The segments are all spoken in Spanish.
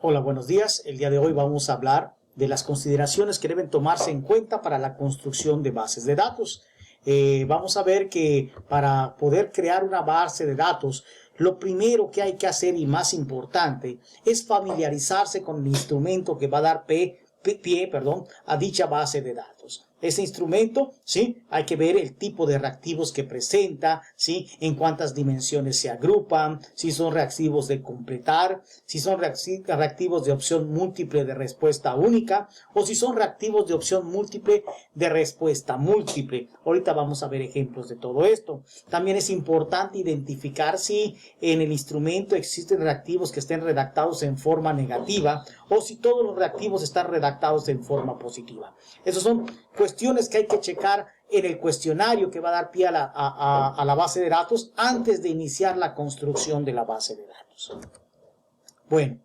Hola, buenos días. El día de hoy vamos a hablar de las consideraciones que deben tomarse en cuenta para la construcción de bases de datos. Vamos a ver que para poder crear una base de datos, lo primero que hay que hacer y más importante es familiarizarse con el instrumento que va a dar pie a dicha base de datos. Ese instrumento, ¿sí? Hay que ver el tipo de reactivos que presenta, ¿sí? En cuántas dimensiones se agrupan, si son reactivos de completar, si son reactivos de opción múltiple de respuesta única o si son reactivos de opción múltiple de respuesta múltiple. Ahorita vamos a ver ejemplos de todo esto. También es importante identificar si en el instrumento existen reactivos que estén redactados en forma negativa o si todos los reactivos están redactados en forma positiva. Esas son cuestiones que hay que checar en el cuestionario que va a dar pie a la base de datos antes de iniciar la construcción de la base de datos. Bueno,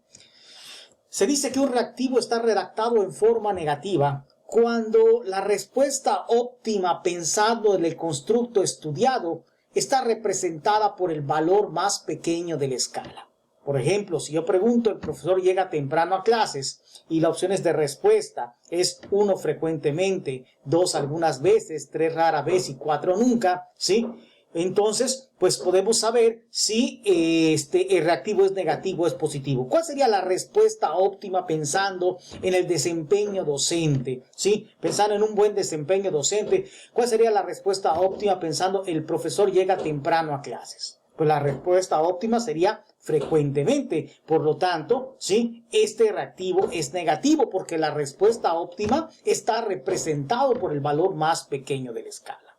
se dice que un reactivo está redactado en forma negativa cuando la respuesta óptima pensando en el constructo estudiado está representada por el valor más pequeño de la escala. Por ejemplo, si yo pregunto, el profesor llega temprano a clases y la opción de respuesta es 1 frecuentemente, 2 algunas veces, 3 rara vez y 4 nunca, ¿sí? Entonces, pues podemos saber si el reactivo es negativo o es positivo. ¿Cuál sería la respuesta óptima pensando en el desempeño docente? ¿Sí? Pensando en un buen desempeño docente, ¿cuál sería la respuesta óptima pensando el profesor llega temprano a clases? Pues la respuesta óptima sería frecuentemente. Por lo tanto, ¿sí? Este reactivo es negativo porque la respuesta óptima está representado por el valor más pequeño de la escala.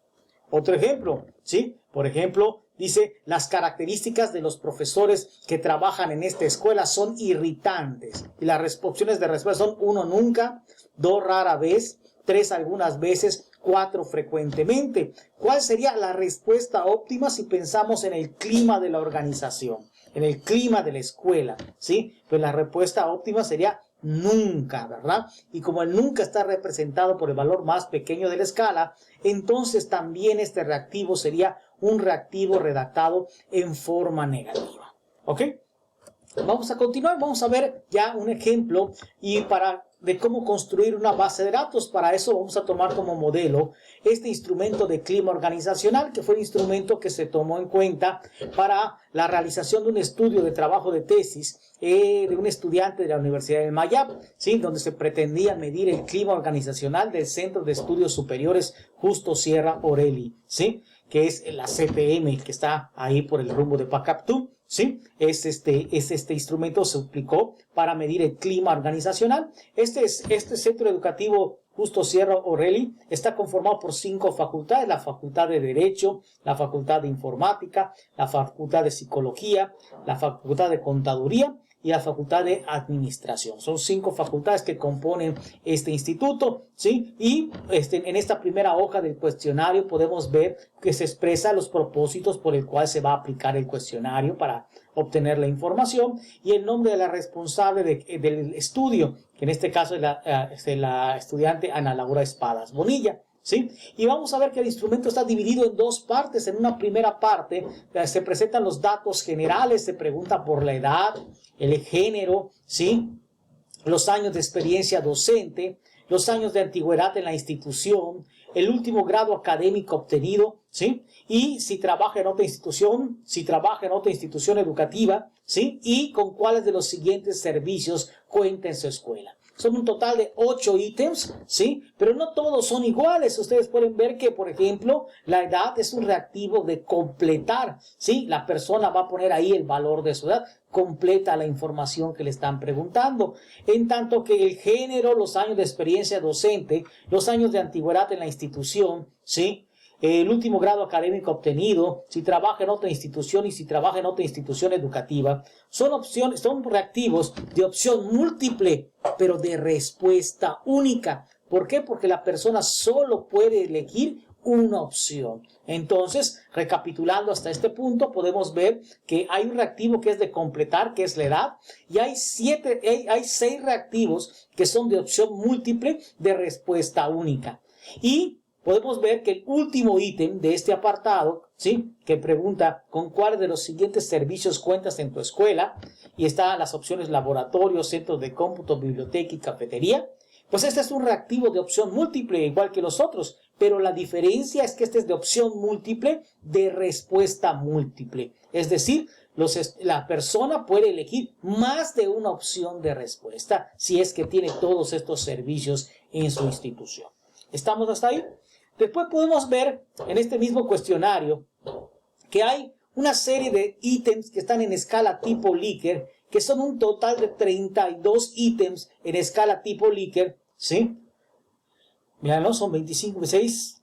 Otro ejemplo, ¿sí? Por ejemplo, dice, las características de los profesores que trabajan en esta escuela son irritantes. Y las opciones de respuesta son 1 nunca, 2 rara vez, 3 algunas veces, 4 frecuentemente. ¿Cuál sería la respuesta óptima si pensamos en el clima de la organización, en el clima de la escuela? ¿Sí? Pues la respuesta óptima sería nunca, ¿verdad? Y como el nunca está representado por el valor más pequeño de la escala, entonces también este reactivo sería un reactivo redactado en forma negativa. ¿Ok? Vamos a continuar, vamos a ver ya un ejemplo de cómo construir una base de datos. Para eso vamos a tomar como modelo este instrumento de clima organizacional, que fue el instrumento que se tomó en cuenta para la realización de un estudio de trabajo de tesis de un estudiante de la Universidad del Mayab, ¿sí? Donde se pretendía medir el clima organizacional del Centro de Estudios Superiores Justo Sierra Orelli, ¿sí? Que es la CTM, que está ahí por el rumbo de Pacaptú, ¿sí? Este instrumento se aplicó para medir el clima organizacional. Este centro educativo Justo Sierra Orelli está conformado por 5 facultades: la Facultad de Derecho, la Facultad de Informática, la Facultad de Psicología, la Facultad de Contaduría y la Facultad de Administración. Son 5 facultades que componen este instituto, ¿sí? Y en esta primera hoja del cuestionario podemos ver que se expresa los propósitos por el cual se va a aplicar el cuestionario para obtener la información y el nombre de la responsable del estudio, que en este caso es la estudiante Ana Laura Espadas Bonilla, ¿sí? Y vamos a ver que el instrumento está dividido en 2 partes. En una primera parte se presentan los datos generales, se pregunta por la edad, el género, ¿sí? Los años de experiencia docente, los años de antigüedad en la institución, el último grado académico obtenido, ¿sí? Y si trabaja en otra institución, educativa, ¿sí? Y con cuáles de los siguientes servicios cuenta en su escuela. Son un total de 8 ítems, ¿sí? Pero no todos son iguales. Ustedes pueden ver que, por ejemplo, la edad es un reactivo de completar, ¿sí? La persona va a poner ahí el valor de su edad, completa la información que le están preguntando. En tanto que el género, los años de experiencia docente, los años de antigüedad en la institución, ¿sí? El último grado académico obtenido, si trabaja en otra institución y si trabaja en otra institución educativa, son reactivos de opción múltiple, pero de respuesta única. ¿Por qué? Porque la persona solo puede elegir una opción. Entonces, recapitulando hasta este punto, podemos ver que hay un reactivo que es de completar, que es la edad, y hay 6 reactivos que son de opción múltiple de respuesta única. Y podemos ver que el último ítem de este apartado, ¿sí?, que pregunta con cuál de los siguientes servicios cuentas en tu escuela, y están las opciones laboratorio, centros de cómputo, biblioteca y cafetería, pues este es un reactivo de opción múltiple, igual que los otros, pero la diferencia es que este es de opción múltiple de respuesta múltiple. Es decir, la persona puede elegir más de una opción de respuesta si es que tiene todos estos servicios en su institución. ¿Estamos hasta ahí? Después podemos ver en este mismo cuestionario que hay una serie de ítems que están en escala tipo Likert, que son un total de 32 ítems en escala tipo Likert, ¿sí? Míralo, son 25, 26,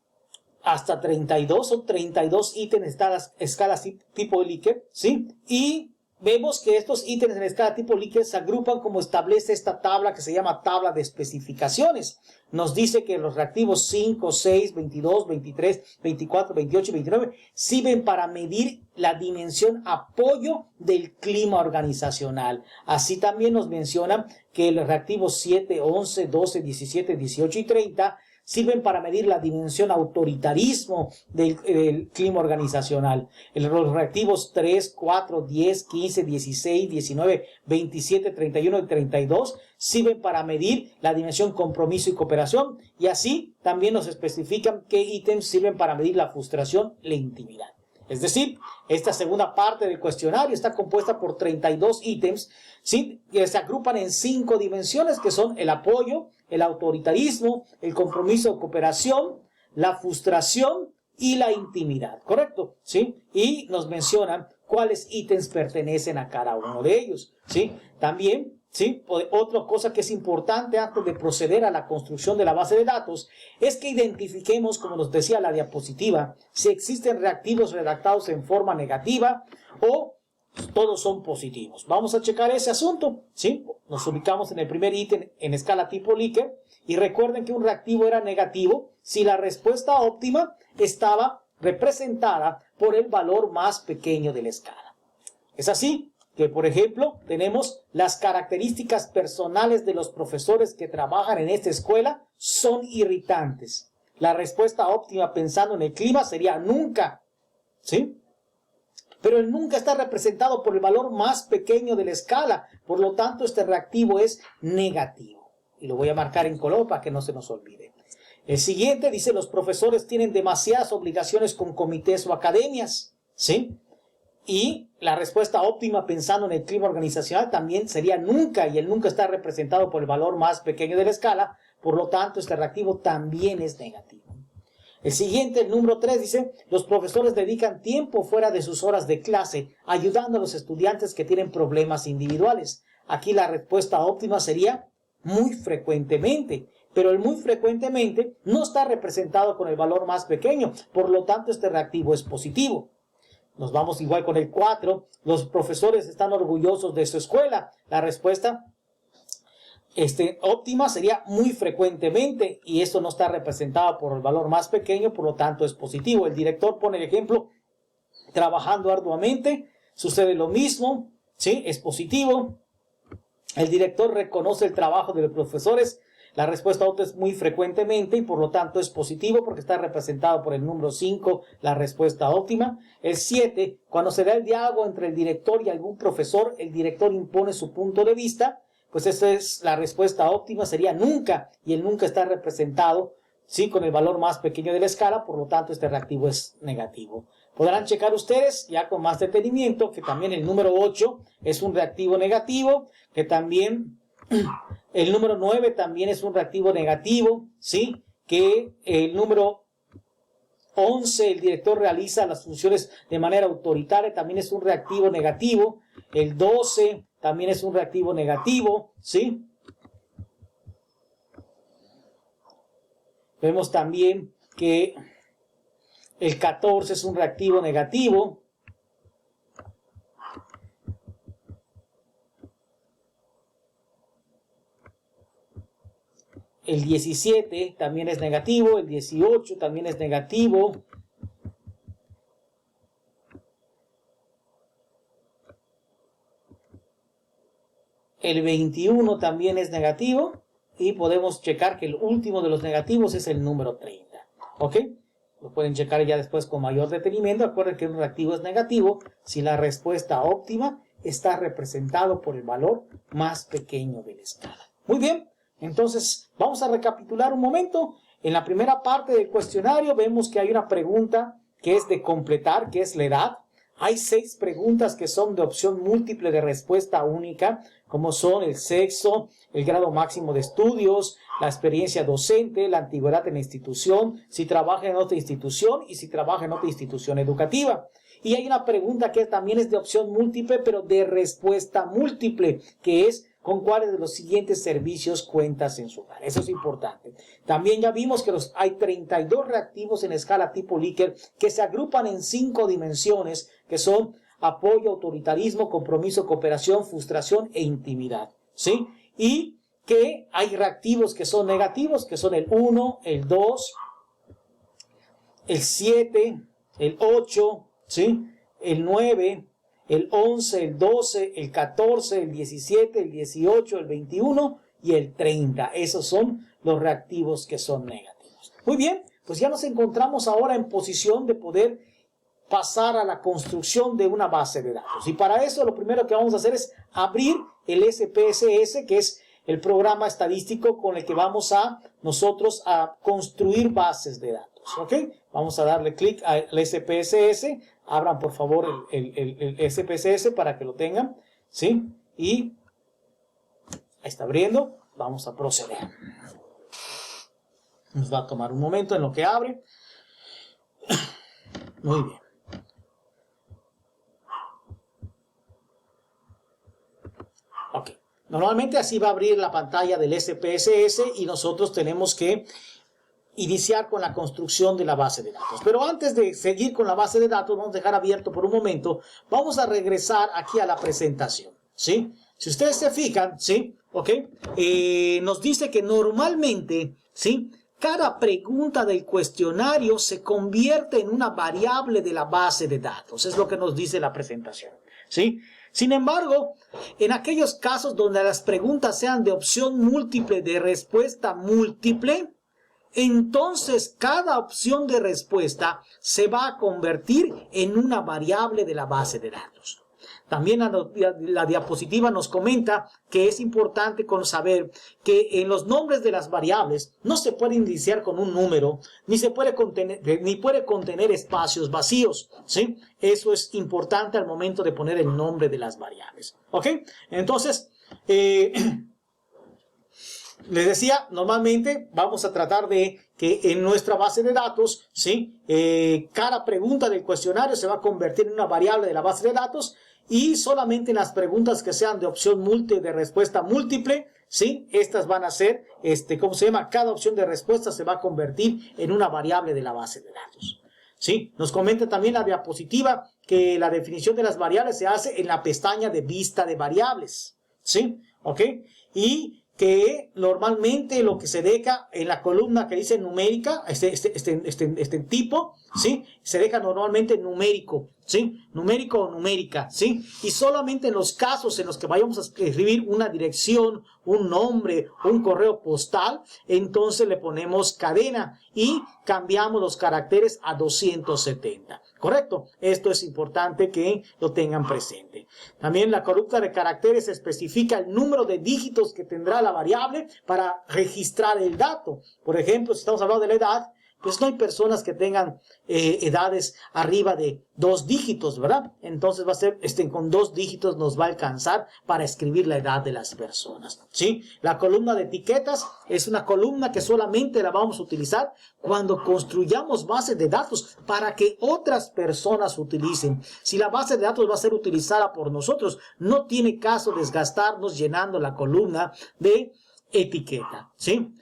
hasta 32, son 32 ítems en escalas tipo Likert, ¿sí? Y vemos que estos ítems en escala tipo Likert se agrupan como establece esta tabla que se llama tabla de especificaciones. Nos dice que los reactivos 5, 6, 22, 23, 24, 28 y 29 sirven para medir la dimensión apoyo del clima organizacional. Así también nos mencionan que los reactivos 7, 11, 12, 17, 18 y 30 sirven para medir la dimensión autoritarismo del clima organizacional. Los reactivos 3, 4, 10, 15, 16, 19, 27, 31 y 32 sirven para medir la dimensión compromiso y cooperación, y así también nos especifican qué ítems sirven para medir la frustración y la intimidad. Es decir, esta segunda parte del cuestionario está compuesta por 32 ítems, ¿sí?, que se agrupan en 5 dimensiones, que son el apoyo, el autoritarismo, el compromiso de cooperación, la frustración y la intimidad, ¿correcto? ¿Sí? Y nos mencionan cuáles ítems pertenecen a cada uno de ellos, ¿sí? También, ¿sí?, otra cosa que es importante antes de proceder a la construcción de la base de datos es que identifiquemos, como nos decía la diapositiva, si existen reactivos redactados en forma negativa o todos son positivos. Vamos a checar ese asunto, ¿sí? Nos ubicamos en el primer ítem en escala tipo Likert y recuerden que un reactivo era negativo si la respuesta óptima estaba representada por el valor más pequeño de la escala. Es así que, por ejemplo, tenemos las características personales de los profesores que trabajan en esta escuela son irritantes. La respuesta óptima pensando en el clima sería nunca, ¿sí? Pero el nunca está representado por el valor más pequeño de la escala, por lo tanto este reactivo es negativo. Y lo voy a marcar en color para que no se nos olvide. El siguiente dice: los profesores tienen demasiadas obligaciones con comités o academias, ¿sí? Y la respuesta óptima pensando en el clima organizacional también sería nunca, y el nunca está representado por el valor más pequeño de la escala, por lo tanto este reactivo también es negativo. El siguiente, el número 3, dice: los profesores dedican tiempo fuera de sus horas de clase ayudando a los estudiantes que tienen problemas individuales. Aquí la respuesta óptima sería muy frecuentemente, pero el muy frecuentemente no está representado con el valor más pequeño, por lo tanto este reactivo es positivo. Nos vamos igual con el 4, los profesores están orgullosos de su escuela. La respuesta óptima sería muy frecuentemente, y esto no está representado por el valor más pequeño, por lo tanto es positivo. El director pone el ejemplo: trabajando arduamente, sucede lo mismo, ¿sí? Es positivo. El director reconoce el trabajo de los profesores. La respuesta óptima es muy frecuentemente y por lo tanto es positivo porque está representado por el número 5, la respuesta óptima. El 7, cuando se da el diálogo entre el director y algún profesor, el director impone su punto de vista, pues esa es la respuesta óptima, sería nunca, y el nunca está representado, sí, con el valor más pequeño de la escala, por lo tanto este reactivo es negativo. Podrán checar ustedes ya con más detenimiento que también el número 8 es un reactivo negativo, que también el número 9 también es un reactivo negativo, ¿sí? Que el número 11, el director realiza las funciones de manera autoritaria, también es un reactivo negativo. El 12 también es un reactivo negativo, ¿sí? Vemos también que el 14 es un reactivo negativo. El 17 también es negativo, el 18 también es negativo. El 21 también es negativo y podemos checar que el último de los negativos es el número 30. ¿Ok? Lo pueden checar ya después con mayor detenimiento. Recuerden que un reactivo es negativo si la respuesta óptima está representado por el valor más pequeño de la escala. Muy bien, entonces vamos a recapitular un momento. En la primera parte del cuestionario vemos que hay una pregunta que es de completar, que es la edad. Hay 6 preguntas que son de opción múltiple de respuesta única, como son el sexo, el grado máximo de estudios, la experiencia docente, la antigüedad en la institución, si trabaja en otra institución y si trabaja en otra institución educativa. Y hay una pregunta que también es de opción múltiple, pero de respuesta múltiple, que es con cuáles de los siguientes servicios cuentas en su hogar. Eso es importante. También ya vimos que hay 32 reactivos en escala tipo Likert que se agrupan en 5 dimensiones, que son apoyo, autoritarismo, compromiso, cooperación, frustración e intimidad. ¿Sí? Y que hay reactivos que son negativos, que son el 1, el 2, el 7, el 8, ¿sí? El 9, el 11, el 12, el 14, el 17, el 18, el 21 y el 30. Esos son los reactivos que son negativos. Muy bien, pues ya nos encontramos ahora en posición de poder pasar a la construcción de una base de datos. Y para eso lo primero que vamos a hacer es abrir el SPSS, que es el programa estadístico con el que vamos a nosotros a construir bases de datos. ¿Ok? Vamos a darle clic al SPSS. Abran por favor el SPSS para que lo tengan. ¿Sí? Y ahí está abriendo. Vamos a proceder. Nos va a tomar un momento en lo que abre. Muy bien. Ok. Normalmente así va a abrir la pantalla del SPSS y nosotros tenemos que iniciar con la construcción de la base de datos. Pero antes de seguir con la base de datos, vamos a dejar abierto por un momento. Vamos a regresar aquí a la presentación, ¿sí? Si ustedes se fijan, ¿sí? ¿Ok? Nos dice que normalmente, ¿sí? Cada pregunta del cuestionario se convierte en una variable de la base de datos. Es lo que nos dice la presentación, ¿sí? Sin embargo, en aquellos casos donde las preguntas sean de opción múltiple, de respuesta múltiple, entonces cada opción de respuesta se va a convertir en una variable de la base de datos. También la diapositiva nos comenta que es importante saber que en los nombres de las variables no se puede iniciar con un número, ni puede contener espacios vacíos, ¿sí? Eso es importante al momento de poner el nombre de las variables, ¿ok? Entonces, les decía, normalmente vamos a tratar de que en nuestra base de datos, ¿sí? Cada pregunta del cuestionario se va a convertir en una variable de la base de datos y solamente en las preguntas que sean de opción múltiple, de respuesta múltiple, ¿sí? Estas van a ser, ¿cómo se llama? Cada opción de respuesta se va a convertir en una variable de la base de datos. ¿Sí? Nos comenta también la diapositiva que la definición de las variables se hace en la pestaña de vista de variables, ¿sí? ¿Ok? Y que normalmente lo que se deja en la columna que dice numérica, este tipo, ¿sí? Se deja normalmente numérico, ¿sí? Numérico o numérica, ¿sí? Y solamente en los casos en los que vayamos a escribir una dirección, un nombre, un correo postal, entonces le ponemos cadena y cambiamos los caracteres a 270. ¿Correcto? Esto es importante que lo tengan presente. También la columna de caracteres especifica el número de dígitos que tendrá la variable para registrar el dato. Por ejemplo, si estamos hablando de la edad, pues no hay personas que tengan edades arriba de 2 dígitos, ¿verdad? Entonces va a ser, con 2 dígitos nos va a alcanzar para escribir la edad de las personas, ¿sí? La columna de etiquetas es una columna que solamente la vamos a utilizar cuando construyamos bases de datos para que otras personas utilicen. Si la base de datos va a ser utilizada por nosotros, no tiene caso desgastarnos llenando la columna de etiqueta, ¿sí?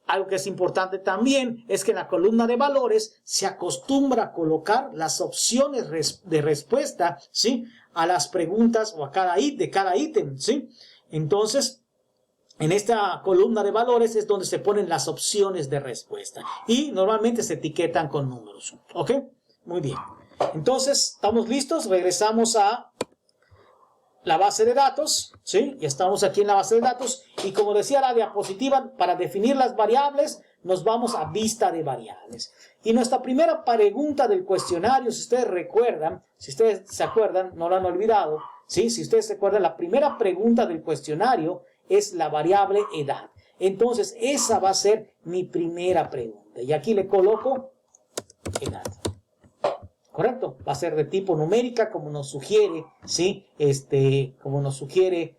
Algo que es importante también es que en la columna de valores se acostumbra a colocar las opciones de respuesta, ¿sí? A las preguntas o a cada ítem, ¿sí? Entonces, en esta columna de valores es donde se ponen las opciones de respuesta y normalmente se etiquetan con números, ¿ok? Muy bien. Entonces, ¿estamos listos? Regresamos a la base de datos, ¿sí? Ya estamos aquí en la base de datos y como decía la diapositiva, para definir las variables nos vamos a vista de variables. Y nuestra primera pregunta del cuestionario, si ustedes recuerdan, si ustedes se acuerdan, no lo han olvidado, ¿sí? Si ustedes se acuerdan, la primera pregunta del cuestionario es la variable edad. Entonces, esa va a ser mi primera pregunta. Y aquí le coloco edad. ¿Correcto? Va a ser de tipo numérica, como nos sugiere, ¿sí? Como nos sugiere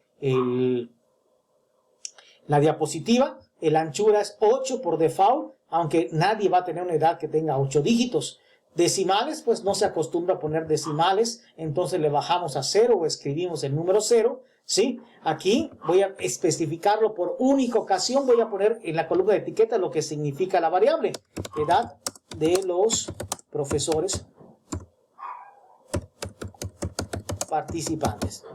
la diapositiva. La anchura es 8 por default, aunque nadie va a tener una edad que tenga 8 dígitos. Decimales, pues no se acostumbra a poner decimales, entonces le bajamos a 0 o escribimos el número 0, ¿sí? Aquí voy a especificarlo por única ocasión, voy a poner en la columna de etiqueta lo que significa la variable. Edad de los profesores participantes.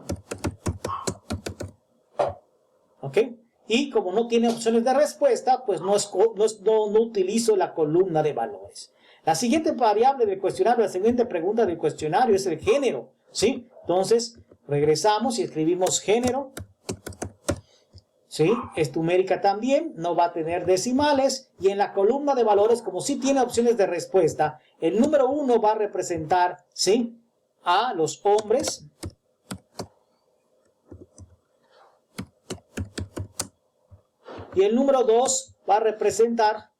¿Ok? Y como no tiene opciones de respuesta, pues no utilizo la columna de valores. La siguiente variable del cuestionario, la siguiente pregunta del cuestionario es el género, ¿sí? Entonces, regresamos y escribimos género, ¿sí? Es numérica también, no va a tener decimales. Y en la columna de valores, como sí tiene opciones de respuesta, el número 1 va a representar, ¿sí?, a los hombres. Y el número 2 va a representar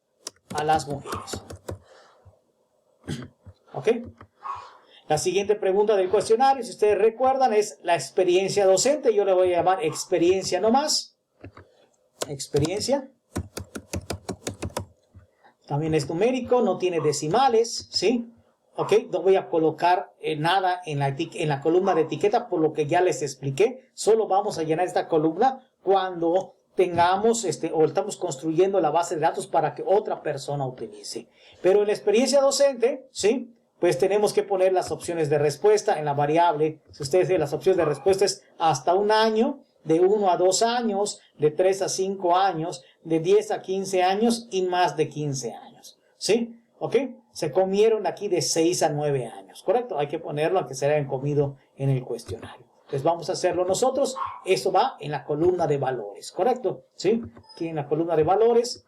a las mujeres. ¿Ok? La siguiente pregunta del cuestionario, si ustedes recuerdan, es la experiencia docente. Yo le voy a llamar experiencia nomás. Experiencia. También es numérico, no tiene decimales, ¿sí? ¿Ok? No voy a colocar nada en la columna de etiqueta por lo que ya les expliqué. Solo vamos a llenar esta columna cuando tengamos o estamos construyendo la base de datos para que otra persona utilice. Pero en la experiencia docente, ¿sí?, pues tenemos que poner las opciones de respuesta en la variable. Si ustedes ven, las opciones de respuesta es hasta 1 año, de 1 a 2 años, de 3 a 5 años, de 10 a 15 años y más de 15 años. ¿Sí? ¿Ok? Se comieron aquí de 6 a 9 años. ¿Correcto? Hay que ponerlo aunque se hayan comido en el cuestionario. Entonces vamos a hacerlo nosotros. Eso va en la columna de valores. ¿Correcto? ¿Sí? Aquí en la columna de valores.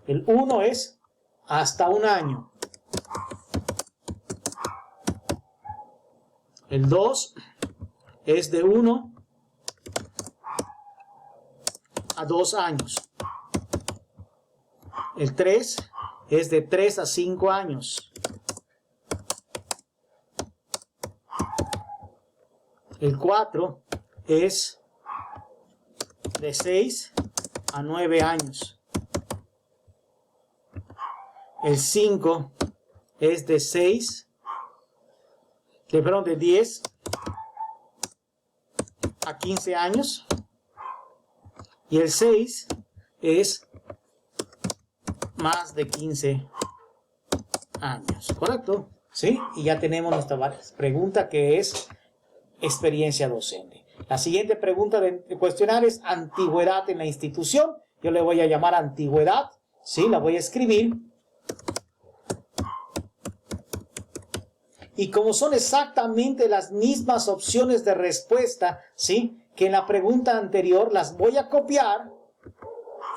El 1 es hasta 1 año. El 2 es de 1 a 2 años. El 3 es de 3 a 5 años. El 4 es de 6 a 9 años. El 5 es de 10 a 15 años. Y el 6 es más de 15 años. ¿Correcto? ¿Sí? Y ya tenemos nuestra pregunta que es experiencia docente. La siguiente pregunta del cuestionario es antigüedad en la institución. Yo le voy a llamar antigüedad. ¿Sí? La voy a escribir. Y como son exactamente las mismas opciones de respuesta, ¿sí?, que en la pregunta anterior, las voy a copiar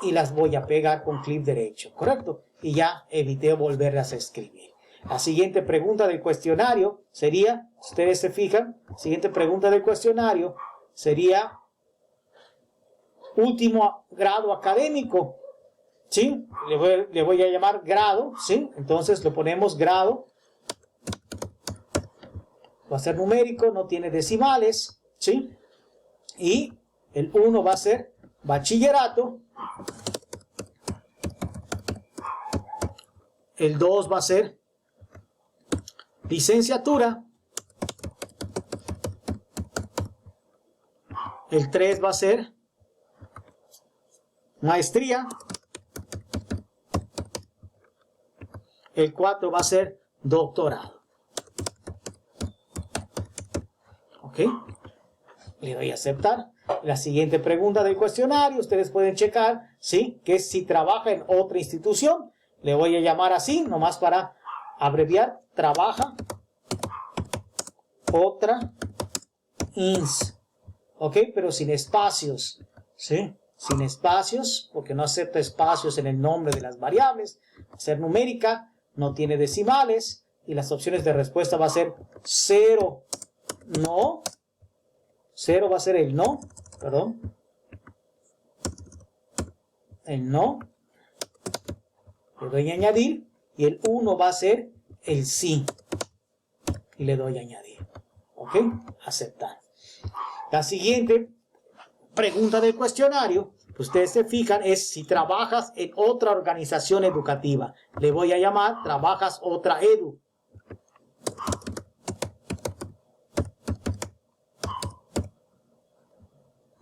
y las voy a pegar con clic derecho, ¿correcto? Y ya evité volverlas a escribir. La siguiente pregunta del cuestionario sería, si ustedes se fijan, siguiente pregunta del cuestionario sería último grado académico, ¿sí? Le voy a llamar grado, ¿sí? Entonces le ponemos grado. Va a ser numérico, no tiene decimales, ¿sí? Y el 1 va a ser bachillerato. El 2 va a ser licenciatura. El 3 va a ser maestría. El 4 va a ser doctorado. ¿Ok? Le doy a aceptar. La siguiente pregunta del cuestionario, ustedes pueden checar, ¿sí?, que es si trabaja en otra institución. Le voy a llamar así, nomás para abreviar, trabaja otra ins. ¿Ok? Pero sin espacios, ¿sí? sin espacios, porque no acepta espacios en el nombre de las variables. Va a ser numérica, no tiene decimales, y las opciones de respuesta va a ser 0, no. 0 va a ser el no, perdón. El no. Le doy a añadir, y el 1 va a ser el sí. Y le doy a añadir. ¿Ok? Aceptar. La siguiente pregunta del cuestionario, ustedes se fijan, es si trabajas en otra organización educativa. Le voy a llamar trabajas otra edu.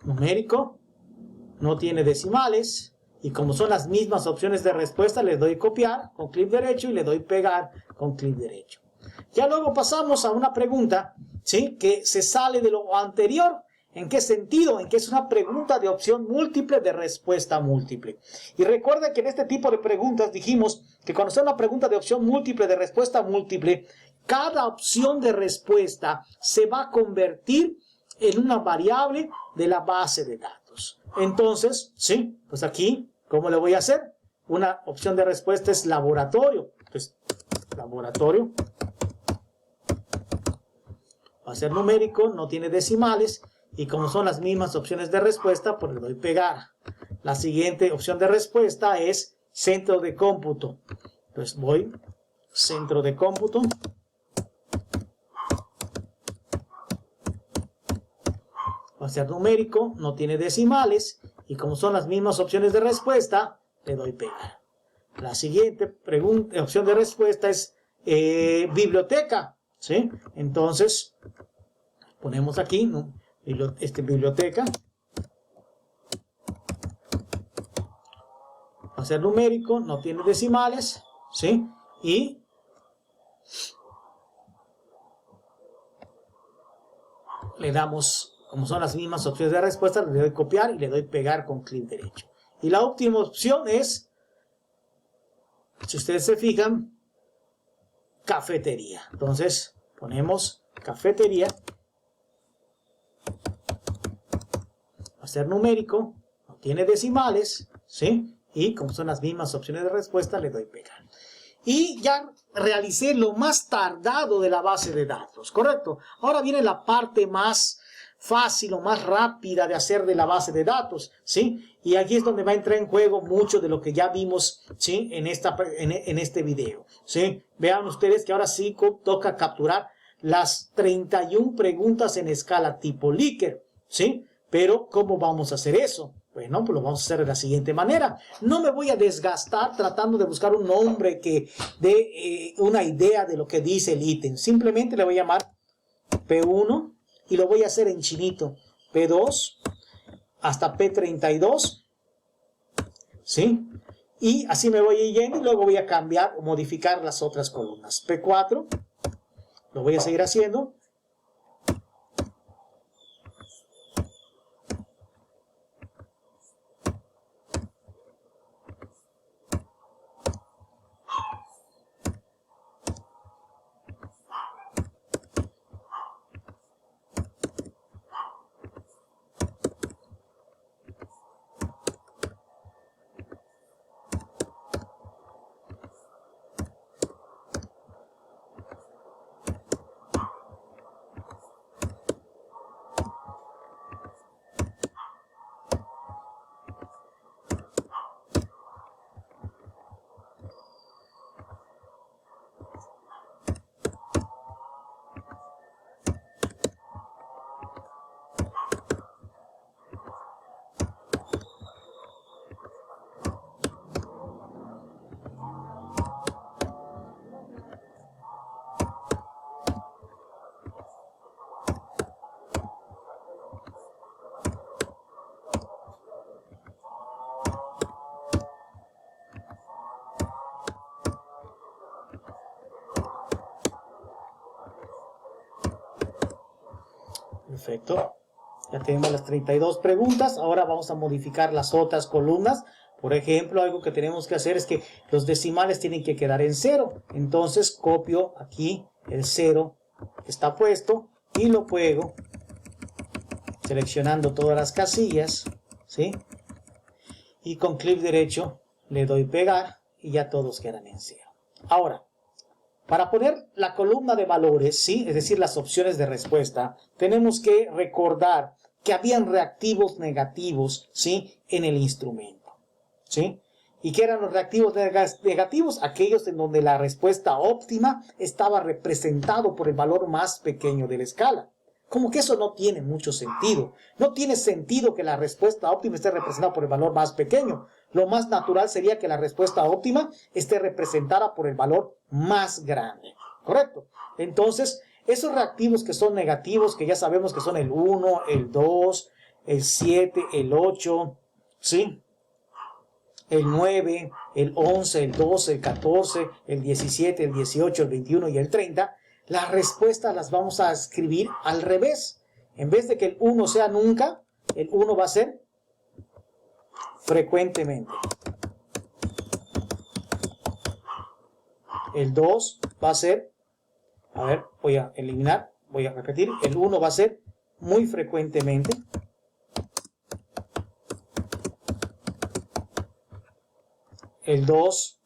Numérico, no tiene decimales, y como son las mismas opciones de respuesta, le doy copiar con clic derecho y le doy pegar con clic derecho. Ya luego pasamos a una pregunta, ¿sí?, que se sale de lo anterior. ¿En qué sentido? En que es una pregunta de opción múltiple, de respuesta múltiple. Y recuerden que en este tipo de preguntas dijimos que cuando sea una pregunta de opción múltiple, de respuesta múltiple, cada opción de respuesta se va a convertir en una variable de la base de datos. Entonces, sí, pues aquí, ¿cómo le voy a hacer? Una opción de respuesta es laboratorio. Entonces, laboratorio va a ser numérico, no tiene decimales, y como son las mismas opciones de respuesta, pues le doy pegar. La siguiente opción de respuesta es centro de cómputo. Entonces voy, centro de cómputo. Va a ser numérico, no tiene decimales, y como son las mismas opciones de respuesta, le doy pegar. La siguiente opción de respuesta es biblioteca, ¿sí? Entonces, ponemos aquí, ¿no?, biblioteca. Va a ser numérico, no tiene decimales, ¿sí? Y le damos, como son las mismas opciones de respuesta, le doy copiar y le doy pegar con clic derecho. Y la última opción es, si ustedes se fijan, cafetería. Entonces ponemos cafetería. Va a ser numérico, no tiene decimales, ¿sí? Y como son las mismas opciones de respuesta, le doy pegar. Y ya realicé lo más tardado de la base de datos, ¿correcto? Ahora viene la parte más fácil o más rápida de hacer de la base de datos, ¿sí? Y aquí es donde va a entrar en juego mucho de lo que ya vimos, ¿sí?, en este video, ¿sí? Vean ustedes que ahora sí toca capturar las 31 preguntas en escala tipo Likert, ¿sí? Pero, ¿cómo vamos a hacer eso? Bueno, pues lo vamos a hacer de la siguiente manera. No me voy a desgastar tratando de buscar un nombre que dé una idea de lo que dice el ítem. Simplemente le voy a llamar P1 y lo voy a hacer en chinito. P2 hasta P32, ¿sí? Y así me voy a ir yendo y luego voy a cambiar o modificar las otras columnas. P4, lo voy a seguir haciendo. Perfecto. Ya tenemos las 32 preguntas. Ahora vamos a modificar las otras columnas. Por ejemplo, algo que tenemos que hacer es que los decimales tienen que quedar en 0. Entonces copio aquí el 0 que está puesto y lo pego seleccionando todas las casillas, ¿sí? y con clic derecho le doy pegar y ya todos quedan en 0. Ahora, para poner la columna de valores, ¿sí? Es decir, las opciones de respuesta, tenemos que recordar que habían reactivos negativos, ¿sí? En el instrumento, ¿sí? ¿Y qué eran los reactivos negativos? Aquellos en donde la respuesta óptima estaba representado por el valor más pequeño de la escala. Como que eso no tiene mucho sentido. No tiene sentido que la respuesta óptima esté representada por el valor más pequeño. Lo más natural sería que la respuesta óptima esté representada por el valor más grande. ¿Correcto? Entonces, esos reactivos que son negativos, que ya sabemos que son el 1, el 2, el 7, el 8, ¿sí? El 9, el 11, el 12, el 14, el 17, el 18, el 21 y el 30, las respuestas las vamos a escribir al revés. En vez de que el 1 sea nunca, el 1 va a ser frecuentemente. El 2 va a ser, a ver, voy a eliminar, voy a repetir, el 1 va a ser muy frecuentemente. El 2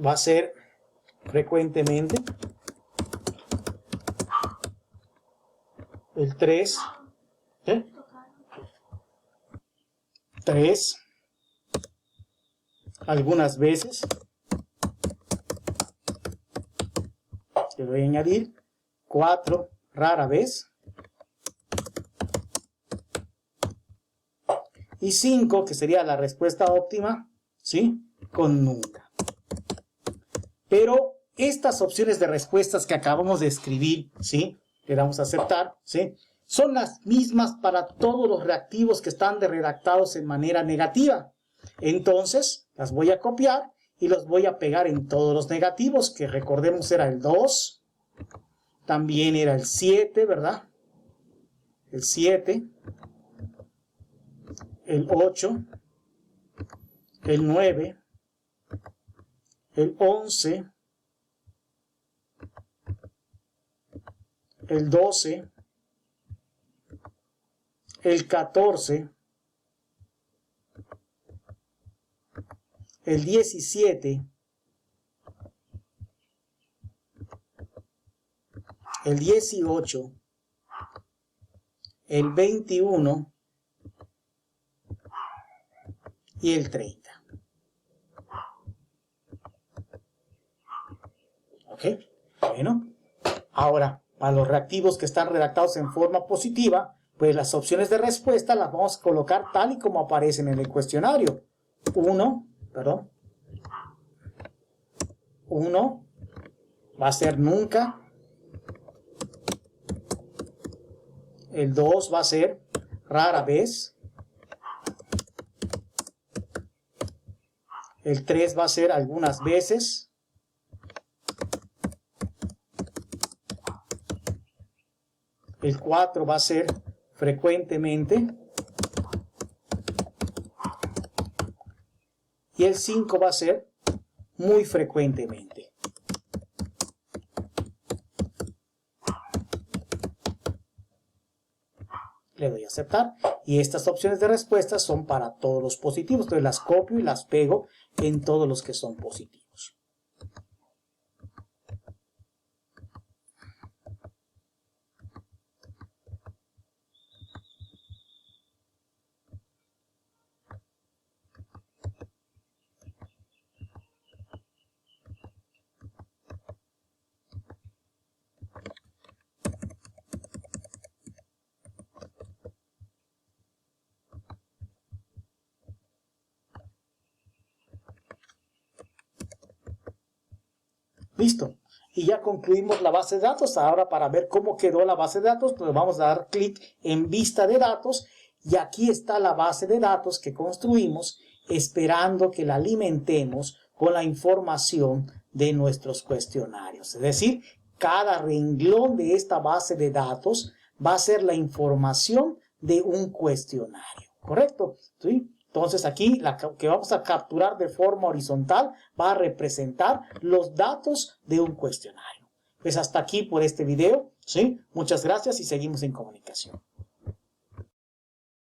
va a ser frecuentemente. El 3, ¿eh? 3, algunas veces. Le voy a añadir 4, rara vez. Y 5, que sería la respuesta óptima, ¿sí? Con nunca. Pero estas opciones de respuestas que acabamos de escribir, ¿sí? Le damos a aceptar, ¿sí? Son las mismas para todos los reactivos que están redactados en manera negativa. Entonces, las voy a copiar y los voy a pegar en todos los negativos, que recordemos era el 2, también era el 7, ¿verdad? El 7, el 8, el 9, el 11, el 12, el 14, el 17, el 18, el 21 y el 30. ¿Ok? Bueno, ahora, para los reactivos que están redactados en forma positiva, pues las opciones de respuesta las vamos a colocar tal y como aparecen en el cuestionario. 1 va a ser nunca. El 2 va a ser rara vez. El 3 va a ser algunas veces. El 4 va a ser frecuentemente. Y el 5 va a ser muy frecuentemente. Le doy a aceptar. Y estas opciones de respuesta son para todos los positivos. Entonces las copio y las pego en todos los que son positivos. Listo. Y ya concluimos la base de datos. Ahora, para ver cómo quedó la base de datos, pues vamos a dar clic en vista de datos. Y aquí está la base de datos que construimos, esperando que la alimentemos con la información de nuestros cuestionarios. Es decir, cada renglón de esta base de datos va a ser la información de un cuestionario. ¿Correcto? ¿Sí? Entonces aquí la que vamos a capturar de forma horizontal va a representar los datos de un cuestionario. Pues hasta aquí por este video, ¿sí? Muchas gracias y seguimos en comunicación.